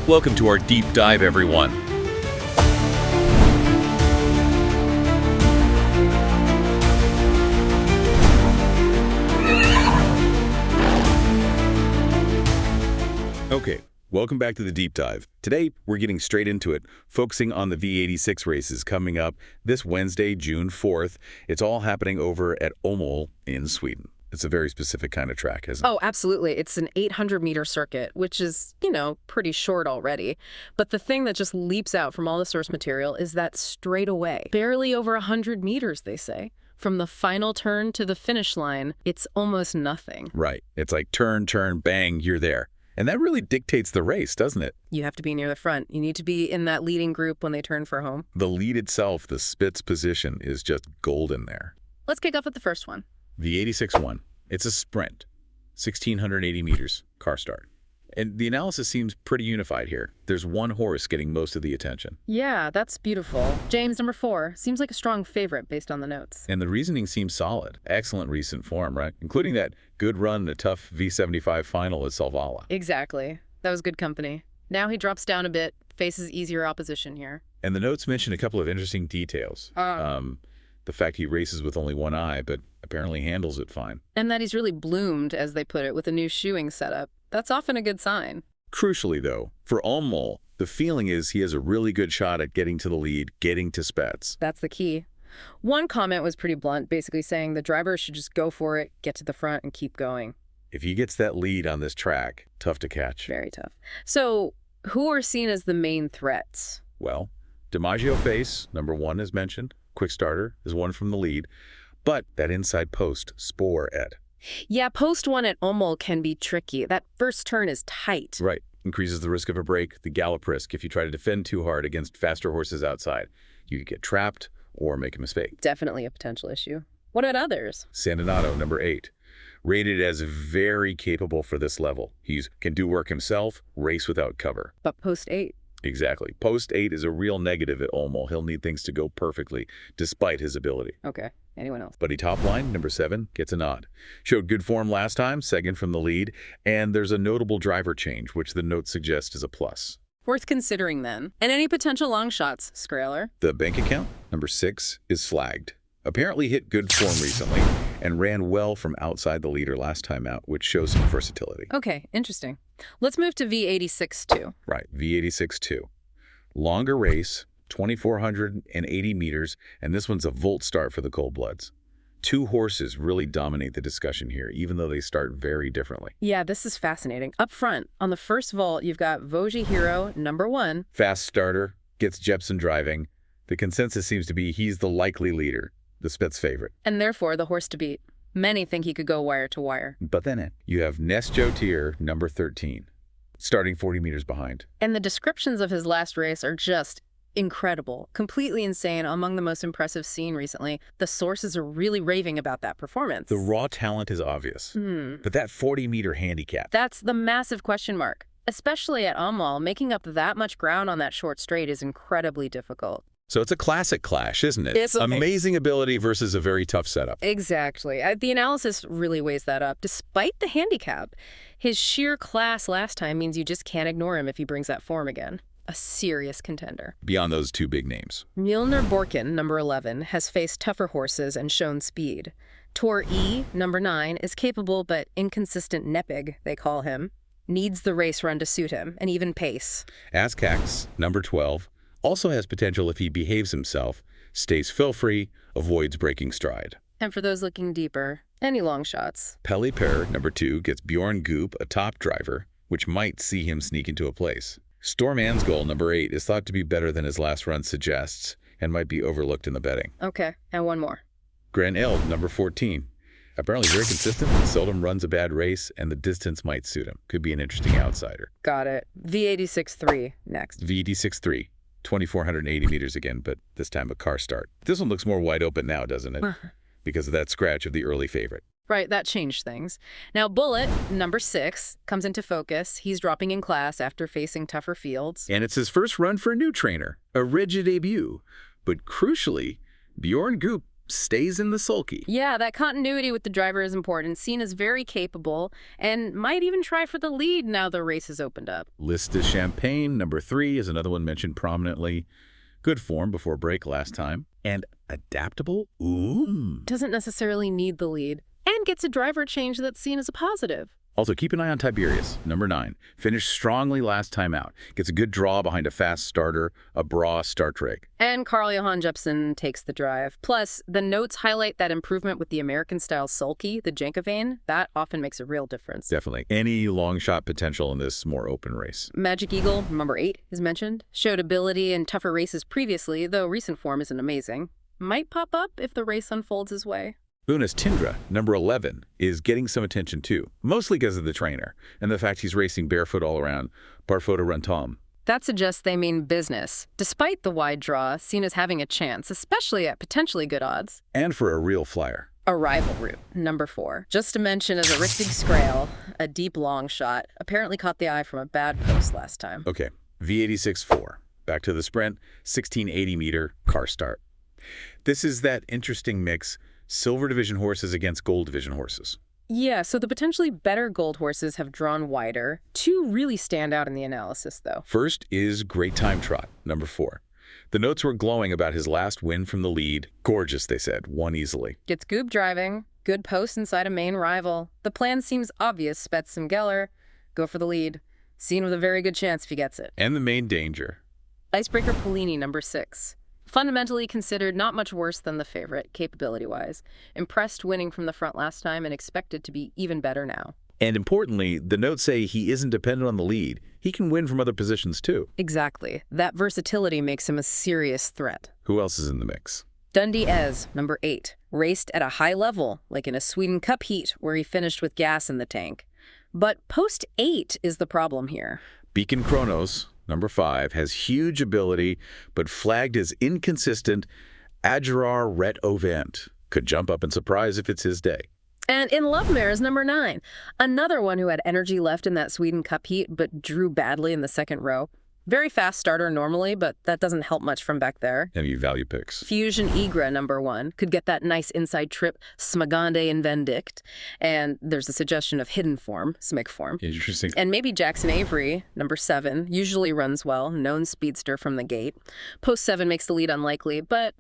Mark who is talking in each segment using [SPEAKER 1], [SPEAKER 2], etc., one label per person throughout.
[SPEAKER 1] Welcome to our deep dive, everyone. Okay, welcome back to the deep dive. Today, we're getting straight into it, focusing on the V86 races coming up this Wednesday, June 4th. It's all happening over at Åmål in Sweden. It's a very specific kind of track, isn't it?
[SPEAKER 2] Oh, absolutely. It's an 800-meter circuit, which is, pretty short already. But the thing that just leaps out from all the source material is that straightaway, barely over 100 meters, they say. From the final turn to the finish line, it's almost nothing.
[SPEAKER 1] Right. It's like turn, bang, you're there. And that really dictates the race, doesn't it?
[SPEAKER 2] You have to be near the front. You need to be in that leading group when they turn for home.
[SPEAKER 1] The lead itself, the Spitz position, is just golden there.
[SPEAKER 2] Let's kick off with the first one.
[SPEAKER 1] The 86-1. It's a sprint, 1,680 meters, car start. And the analysis seems pretty unified here. There's one horse getting most of the attention.
[SPEAKER 2] Yeah, that's beautiful. James, number 4, seems like a strong favorite based on the notes.
[SPEAKER 1] And the reasoning seems solid. Excellent recent form, right? Including that good run in a tough V75 final at Solvalla.
[SPEAKER 2] Exactly. That was good company. Now he drops down a bit, faces easier opposition here.
[SPEAKER 1] And the notes mention a couple of interesting details. The fact he races with only one eye, but apparently handles it fine.
[SPEAKER 2] And that he's really bloomed, as they put it, with a new shoeing setup. That's often a good sign.
[SPEAKER 1] Crucially, though, for Åmål, the feeling is he has a really good shot at getting to the lead, getting to Spets.
[SPEAKER 2] That's the key. One comment was pretty blunt, basically saying the driver should just go for it, get to the front, and keep going.
[SPEAKER 1] If he gets that lead on this track, tough to catch.
[SPEAKER 2] Very tough. So, who are seen as the main threats?
[SPEAKER 1] Well, DiMaggio Face, number 1, as mentioned. Quick starter is one from the lead. But that inside post, Spore Ed.
[SPEAKER 2] Yeah, post 1 at Åmål can be tricky. That first turn is tight.
[SPEAKER 1] Right. Increases the risk of a break, the gallop risk, if you try to defend too hard against faster horses outside. You could get trapped or make a mistake.
[SPEAKER 2] Definitely a potential issue. What about others?
[SPEAKER 1] Sandinato, number 8. Rated as very capable for this level. He can do work himself, race without cover.
[SPEAKER 2] But post 8?
[SPEAKER 1] Exactly. Post 8 is a real negative at Åmål. He'll need things to go perfectly, despite his ability.
[SPEAKER 2] Okay. Anyone else?
[SPEAKER 1] Buddy top line, number 7, gets a nod. Showed good form last time, second from the lead, and there's a notable driver change, which the notes suggest is a plus.
[SPEAKER 2] Worth considering then. And any potential long shots, Skraler?
[SPEAKER 1] The bank account, number 6, is flagged. Apparently hit good form recently and ran well from outside the leader last time out, which shows some versatility.
[SPEAKER 2] Okay, interesting. Let's move to V86-2.
[SPEAKER 1] Right, V86-2. Longer race, 2,480 meters, and this one's a volt start for the Cold Bloods. 2 horses really dominate the discussion here, even though they start very differently.
[SPEAKER 2] Yeah, this is fascinating. Up front, on the first vault, you've got Voji Hero, number 1.
[SPEAKER 1] Fast starter, gets Jepsen driving. The consensus seems to be he's the likely leader, the Spitz favorite.
[SPEAKER 2] And therefore, the horse to beat. Many think he could go wire to wire.
[SPEAKER 1] But then you have Nest Jotier, number 13, starting 40 meters behind.
[SPEAKER 2] And the descriptions of his last race are just incredible, completely insane, among the most impressive seen recently. The sources are really raving about that performance.
[SPEAKER 1] The raw talent is obvious, but that 40-meter handicap.
[SPEAKER 2] That's the massive question mark. Especially at Åmål, making up that much ground on that short straight is incredibly difficult.
[SPEAKER 1] So it's a classic clash, isn't it?
[SPEAKER 2] It's
[SPEAKER 1] amazing ability versus a very tough setup.
[SPEAKER 2] Exactly. The analysis really weighs that up. Despite the handicap, his sheer class last time means you just can't ignore him if he brings that form again. A serious contender.
[SPEAKER 1] Beyond those 2 big names.
[SPEAKER 2] Mjolnir Borkin, number 11, has faced tougher horses and shown speed. Tor E, number 9, is capable but inconsistent Nepig, they call him. Needs the race run to suit him, and even pace.
[SPEAKER 1] Ascax, number 12, also has potential if he behaves himself, stays fill-free, avoids breaking stride.
[SPEAKER 2] And for those looking deeper, any long shots?
[SPEAKER 1] Pelly Pair, number 2, gets Bjorn Goop, a top driver, which might see him sneak into a place. Storm Ansgoal, number 8, is thought to be better than his last run suggests, and might be overlooked in the betting.
[SPEAKER 2] Okay, and one more.
[SPEAKER 1] Gran Eld, number 14. Apparently very consistent, seldom runs a bad race, and the distance might suit him. Could be an interesting outsider.
[SPEAKER 2] Got it. V86-3 next.
[SPEAKER 1] V86-3. 2,480 meters again, but this time a car start. This one looks more wide open now, doesn't it? Because of that scratch of the early favorite.
[SPEAKER 2] Right, that changed things. Now, Bullet, number 6, comes into focus. He's dropping in class after facing tougher fields.
[SPEAKER 1] And it's his first run for a new trainer, a rigid debut. But crucially, Bjorn Goop stays in the sulky.
[SPEAKER 2] Yeah, that continuity with the driver is important. Seen as very capable and might even try for the lead now the race has opened up.
[SPEAKER 1] List de Champagne, number 3, is another one mentioned prominently. Good form before break last time. And adaptable? Ooh.
[SPEAKER 2] Doesn't necessarily need the lead. And gets a driver change that's seen as a positive.
[SPEAKER 1] Also, keep an eye on Tiberius, number 9. Finished strongly last time out. Gets a good draw behind a fast starter, a Bra start rake.
[SPEAKER 2] And Carl-Johan Jepsen takes the drive. Plus, the notes highlight that improvement with the American-style sulky, the Jankovain. That often makes a real difference.
[SPEAKER 1] Definitely. Any long shot potential in this more open race.
[SPEAKER 2] Magic Eagle, number 8, is mentioned. Showed ability in tougher races previously, though recent form isn't amazing. Might pop up if the race unfolds his way.
[SPEAKER 1] Buenos Tindra, number 11, is getting some attention too, mostly because of the trainer and the fact he's racing barefoot all around Barfoota Runtom.
[SPEAKER 2] That suggests they mean business, despite the wide draw, seen as having a chance, especially at potentially good odds.
[SPEAKER 1] And for a real flyer.
[SPEAKER 2] Arrival route, number 4. Just to mention as a Richtig Scrail, a deep long shot, apparently caught the eye from a bad post last time.
[SPEAKER 1] Okay, V86 4. Back to the sprint, 1680-meter car start. This is that interesting mix, Silver Division horses against Gold Division horses.
[SPEAKER 2] Yeah, so the potentially better gold horses have drawn wider. 2 really stand out in the analysis, though.
[SPEAKER 1] First is Great Time Trot, number 4. The notes were glowing about his last win from the lead. Gorgeous, they said, won easily.
[SPEAKER 2] Gets goob driving, good post inside a main rival. The plan seems obvious, Spets and Geller. Go for the lead. Seen with a very good chance if he gets it.
[SPEAKER 1] And the main danger.
[SPEAKER 2] Icebreaker Polini, number 6. Fundamentally considered not much worse than the favorite, capability-wise. Impressed winning from the front last time and expected to be even better now.
[SPEAKER 1] And importantly, the notes say he isn't dependent on the lead. He can win from other positions too.
[SPEAKER 2] Exactly. That versatility makes him a serious threat.
[SPEAKER 1] Who else is in the mix?
[SPEAKER 2] Dundee Ez, number 8. Raced at a high level, like in a Sweden Cup heat where he finished with gas in the tank. But post 8 is the problem here.
[SPEAKER 1] Beacon Kronos, number 5, has huge ability, but flagged as inconsistent. Adgerar Ret Ovent could jump up and surprise if it's his day.
[SPEAKER 2] And in Love Mares, number 9, another one who had energy left in that Sweden Cup heat, but drew badly in the second row. Very fast starter normally, but that doesn't help much from back there.
[SPEAKER 1] Any value picks?
[SPEAKER 2] Fusion Igra, number 1, could get that nice inside trip, Smagande and Vendict. And there's a suggestion of hidden form, Smig form.
[SPEAKER 1] Interesting.
[SPEAKER 2] And maybe Jackson Avery, number 7, usually runs well, known speedster from the gate. Post 7 makes the lead unlikely, but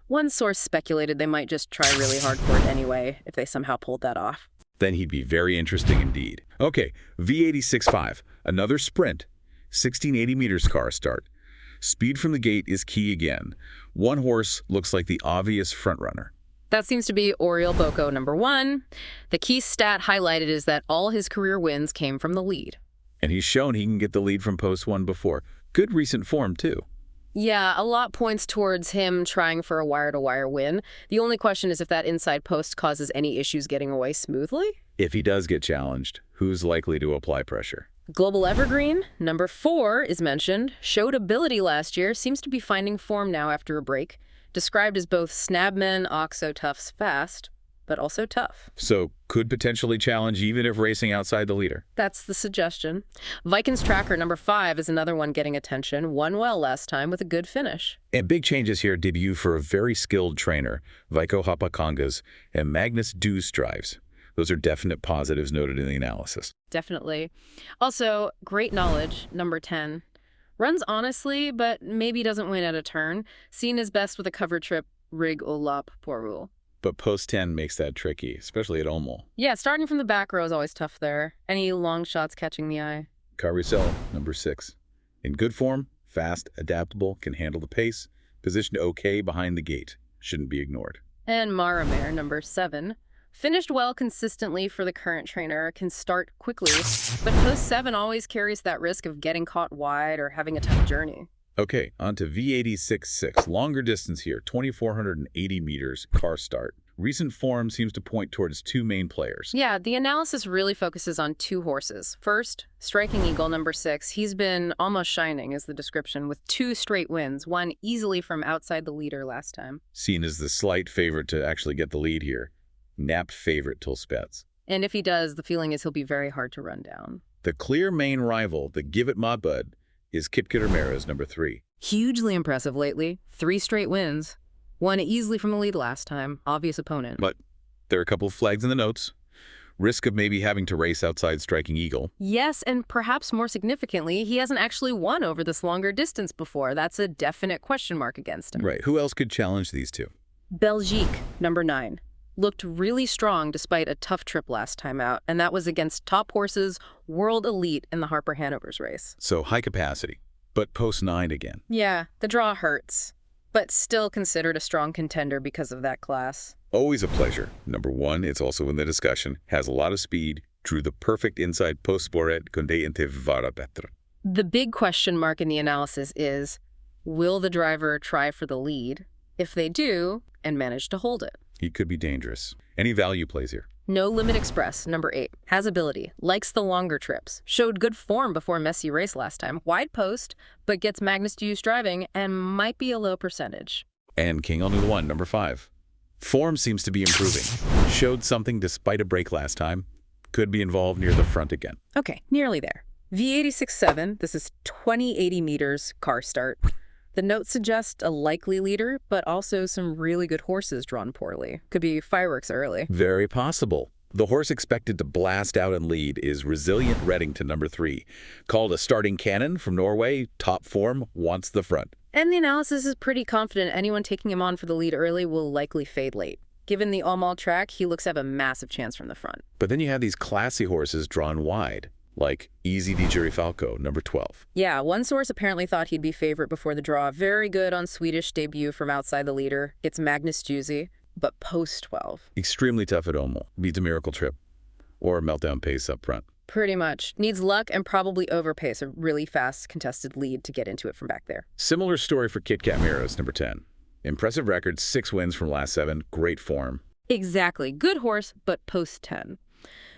[SPEAKER 2] one source speculated they might just try really hard for it anyway if they somehow pulled that off.
[SPEAKER 1] Then he'd be very interesting indeed. Okay, V86-5, another sprint. 1680 meters car start. Speed from the gate is key again. One horse looks like the obvious frontrunner.
[SPEAKER 2] That seems to be Oriol Boko, number 1. The key stat highlighted is that all his career wins came from the lead.
[SPEAKER 1] And he's shown he can get the lead from post 1 before. Good recent form, too.
[SPEAKER 2] Yeah, a lot points towards him trying for a wire-to-wire win. The only question is if that inside post causes any issues getting away smoothly.
[SPEAKER 1] If he does get challenged, who's likely to apply pressure?
[SPEAKER 2] Global Evergreen, number 4, is mentioned. Showed ability last year, seems to be finding form now after a break. Described as both snabmen, oxo toughs fast, but also tough.
[SPEAKER 1] So could potentially challenge even if racing outside the leader.
[SPEAKER 2] That's the suggestion. Vikings Tracker, number 5, is another one getting attention. Won well last time with a good finish.
[SPEAKER 1] And big changes here debut for a very skilled trainer, Vico Hapakangas, and Magnus Dews drives. Those are definite positives noted in the analysis.
[SPEAKER 2] Definitely. Also, great knowledge, number 10. Runs honestly, but maybe doesn't win at a turn. Seen as best with a cover trip, Rig Olap Porul.
[SPEAKER 1] But post 10 makes that tricky, especially at Åmål.
[SPEAKER 2] Yeah, starting from the back row is always tough there. Any long shots catching the eye?
[SPEAKER 1] Carusel, number 6. In good form, fast, adaptable, can handle the pace, positioned okay behind the gate. Shouldn't be ignored.
[SPEAKER 2] And Maramare, number 7. Finished well consistently for the current trainer, can start quickly, but post 7 always carries that risk of getting caught wide or having a tough journey.
[SPEAKER 1] Okay, on to V86-6. Longer distance here, 2,480 meters, car start. Recent form seems to point towards 2 main players.
[SPEAKER 2] Yeah, the analysis really focuses on 2 horses. First, Striking Eagle, number 6. He's been almost shining, is the description, with 2 straight wins, one easily from outside the leader last time.
[SPEAKER 1] Seen as the slight favorite to actually get the lead here. Napped favorite till Spets.
[SPEAKER 2] And if he does, the feeling is he'll be very hard to run down.
[SPEAKER 1] The clear main rival, the Give It Ma Bud, is Kipkiter Maras, number 3.
[SPEAKER 2] Hugely impressive lately. 3 straight wins. Won easily from the lead last time. Obvious opponent.
[SPEAKER 1] But there are a couple of flags in the notes. Risk of maybe having to race outside Striking Eagle.
[SPEAKER 2] Yes, and perhaps more significantly, he hasn't actually won over this longer distance before. That's a definite question mark against him.
[SPEAKER 1] Right. Who else could challenge these two?
[SPEAKER 2] Belgique, number 9. Looked really strong despite a tough trip last time out, and that was against top horses, world elite in the Harper Hanover's race.
[SPEAKER 1] So high capacity, but post 9 again.
[SPEAKER 2] Yeah, the draw hurts, but still considered a strong contender because of that class.
[SPEAKER 1] Always a pleasure. Number 1, it's also in the discussion, has a lot of speed, drew the perfect inside post-sporet Condé inte vara bättre.
[SPEAKER 2] The big question mark in the analysis is, will the driver try for the lead? If they do, and manage to hold it.
[SPEAKER 1] He could be dangerous. Any value plays here?
[SPEAKER 2] No Limit Express, number 8. Has ability, likes the longer trips, showed good form before a messy race last time, wide post, but gets Magnus Dewes driving and might be a low percentage.
[SPEAKER 1] And King Only 1, number 5. Form seems to be improving. Showed something despite a break last time. Could be involved near the front again.
[SPEAKER 2] Okay, nearly there. V86-7, this is 2080 meters car start. The notes suggest a likely leader, but also some really good horses drawn poorly. Could be fireworks early.
[SPEAKER 1] Very possible. The horse expected to blast out and lead is Resilient Reddington, number 3. Called a starting cannon from Norway, top form, wants the front.
[SPEAKER 2] And the analysis is pretty confident anyone taking him on for the lead early will likely fade late. Given the Åmål track, he looks to have a massive chance from the front.
[SPEAKER 1] But then you have these classy horses drawn wide, like Easy di Girifalco, number 12.
[SPEAKER 2] Yeah, one source apparently thought he'd be favorite before the draw. Very good on Swedish debut from outside the leader. It's Magnus Dewes, but post-12.
[SPEAKER 1] Extremely tough at Åmål. Beats a miracle trip. Or meltdown pace up front.
[SPEAKER 2] Pretty much. Needs luck and probably overpace a really fast contested lead to get into it from back there.
[SPEAKER 1] Similar story for Kit Kat Miros, number 10. Impressive record, 6 wins from last 7. Great form.
[SPEAKER 2] Exactly. Good horse, but post-10.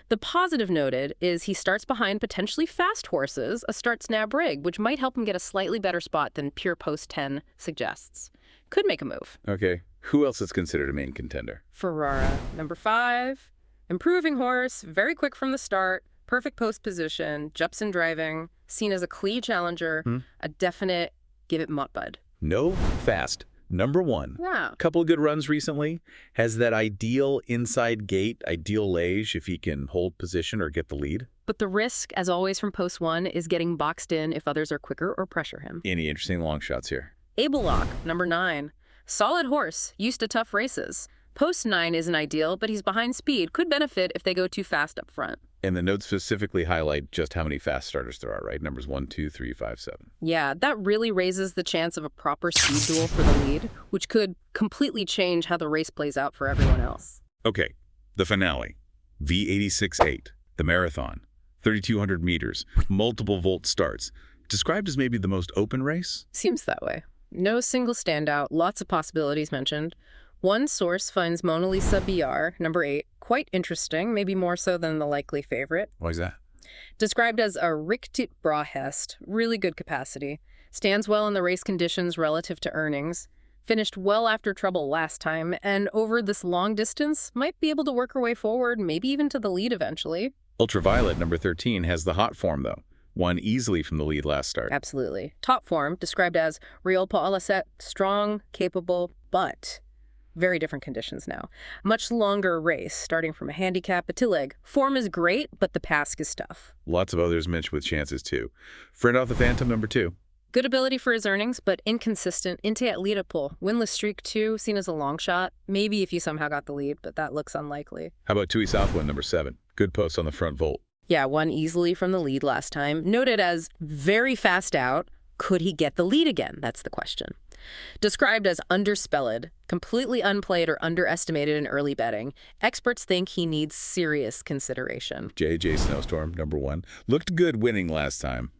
[SPEAKER 2] The positive noted is he starts behind potentially fast horses, a start-snap rig, which might help him get a slightly better spot than pure post-10 suggests. Could make a move.
[SPEAKER 1] Okay. Who else is considered a main contender?
[SPEAKER 2] Ferrara, number 5. Improving horse, very quick from the start, perfect post position, jumps in driving, seen as a clean challenger, a definite give it mutt bud.
[SPEAKER 1] No, fast. Number 1.
[SPEAKER 2] Yeah.
[SPEAKER 1] Couple of good runs recently. Has that ideal inside gate, ideal lage if he can hold position or get the lead.
[SPEAKER 2] But the risk, as always from post 1, is getting boxed in if others are quicker or pressure him.
[SPEAKER 1] Any interesting long shots here?
[SPEAKER 2] Abellock, number 9. Solid horse, used to tough races. Post 9 isn't ideal, but he's behind speed. Could benefit if they go too fast up front.
[SPEAKER 1] And the notes specifically highlight just how many fast starters there are, right? Numbers 1, 2, 3, 5, 7.
[SPEAKER 2] Yeah, that really raises the chance of a proper speed duel for the lead, which could completely change how the race plays out for everyone else.
[SPEAKER 1] Okay, the finale. V86-8, the marathon. 3,200 meters, multiple volt starts. Described as maybe the most open race?
[SPEAKER 2] Seems that way. No single standout, lots of possibilities mentioned. One source finds Mona Lisa BR, number 8, quite interesting, maybe more so than the likely favorite.
[SPEAKER 1] Why is that?
[SPEAKER 2] Described as a riktigt bra häst, really good capacity. Stands well in the race conditions relative to earnings. Finished well after trouble last time, and over this long distance, might be able to work her way forward, maybe even to the lead eventually.
[SPEAKER 1] Ultraviolet, number 13, has the hot form, though. Won easily from the lead last start.
[SPEAKER 2] Absolutely. Top form, described as Real Paulaset, strong, capable, but very different conditions now. Much longer race, starting from a handicap at Tilleg. Form is great, but the pass is tough.
[SPEAKER 1] Lots of others mentioned with chances, too. Friend off the Phantom, number 2.
[SPEAKER 2] Good ability for his earnings, but inconsistent. Inte at leadable. Winless streak 2, seen as a long shot. Maybe if you somehow got the lead, but that looks unlikely.
[SPEAKER 1] How about Tui Southwind, number 7? Good post on the front volt.
[SPEAKER 2] Yeah, won easily from the lead last time. Noted as very fast out. Could he get the lead again? That's the question. Described as underspelled, completely unplayed or underestimated in early betting, experts think he needs serious consideration.
[SPEAKER 1] JJ Snowstorm, number 1. Looked good winning last time,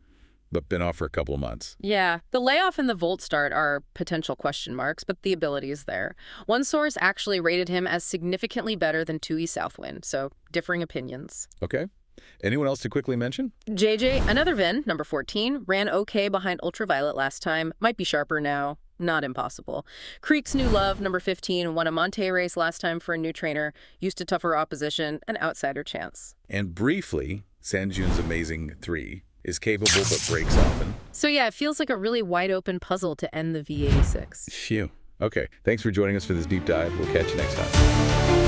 [SPEAKER 1] but been off for a couple of months.
[SPEAKER 2] Yeah, the layoff and the volt start are potential question marks, but the ability is there. One source actually rated him as significantly better than Tui Southwind, so differing opinions.
[SPEAKER 1] Okay. Anyone else to quickly mention?
[SPEAKER 2] JJ, another Vin, number 14, ran okay behind Ultraviolet last time, might be sharper now. Not impossible. Creek's New Love, number 15, won a Monte race last time for a new trainer, used to tougher opposition, an outsider chance.
[SPEAKER 1] And briefly, Sanjun's Amazing 3 is capable but breaks often.
[SPEAKER 2] So yeah, it feels like a really wide open puzzle to end the V86.
[SPEAKER 1] Phew. Okay, thanks for joining us for this deep dive. We'll catch you next time.